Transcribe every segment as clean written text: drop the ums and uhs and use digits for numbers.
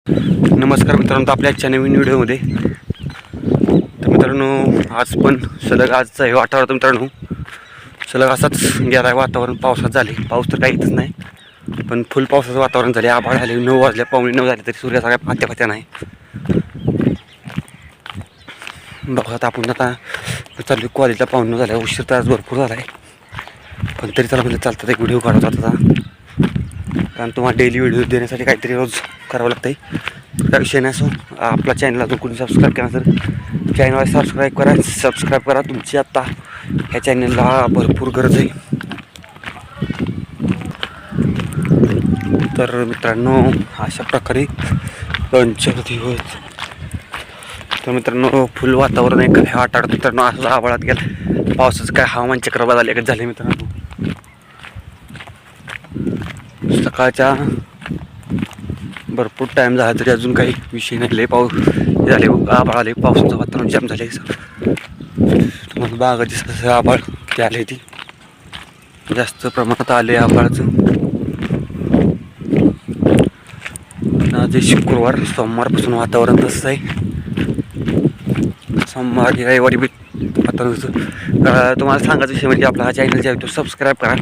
नमस्कार मित्रांनो, आपल्या आजच्या नवीन व्हिडिओमध्ये. तर मित्रांनो, आज पण सलग आजचं हे वातावरण मित्रांनो सलग असाच गेला आहे. वातावरण पावसात झाले, पाऊस तर काही येतच नाही, पण फुल पावसाचं वातावरण झाले. आभाळ झाले, 9 वाजल्या, 9:15 झाले तरी सूर्याचा काय पात्या नाही. बघा आता चालू कॉलेजला 9:15 झाल्या, उशीर तर आज भरपूर झाला आहे, पण तरी त्याला म्हणजे चालतात एक व्हिडिओ काढत होता. कारण तुम्हाला डेली व्हिडिओ देण्यासाठी काहीतरी रोज करावं लागतं आहे. त्या विषय नाही असो, आपला चॅनलला जर कोणी सबस्क्राईब केला तर चॅनलला सबस्क्राईब करा. तुमची आत्ता ह्या चॅनलला भरपूर गरज आहे. तर मित्रांनो, अशा प्रकारे पंचर दिवस. तर मित्रांनो, फुल वातावरण आहे. काय आठवड्यात मित्रांनो असं आभाळात गेलं, पावसाचं काय हवामान चक्र बदलले झाले मित्रांनो. सकाळच्या भरपूर टाईम झाला तरी अजून काही विषय नाही. लय पाऊस झाले, आभाळ आले, पावसाचं वातावरण जाम झाले. तुम्हाला बागाची सगळं आभाळ ते आले, ती जास्त प्रमाणात आले आभाळाचं. आज शुक्रवार, सोमवारपासून वातावरण तसंच आहे. सोमवारी रविवारी बी वातावरण. तुम्हाला सांगायचं विषय म्हणजे आपला हा चॅनल जे आहे तो सबस्क्राईब करा,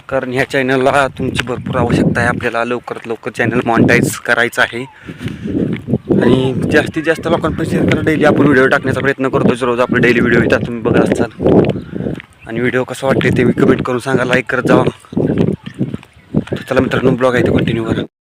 कारण ह्या चॅनलला तुमची भरपूर आवश्यकता आहे. आपल्याला लवकरात लवकर चॅनल मॉनिटाईज करायचं आहे आणि जास्तीत जास्त लोकांपर्यंत शेअर करा. डेली आपण व्हिडिओ टाकण्याचा प्रयत्न करतो. रोज आपले डेली व्हिडिओ येतात, तुम्ही बघत असाल. आणि व्हिडिओ कसं वाटते ते कमेंट करून सांगा, लाईक करत जावा. चला मित्रांनो, ब्लॉग आहे ते कंटिन्यू करा.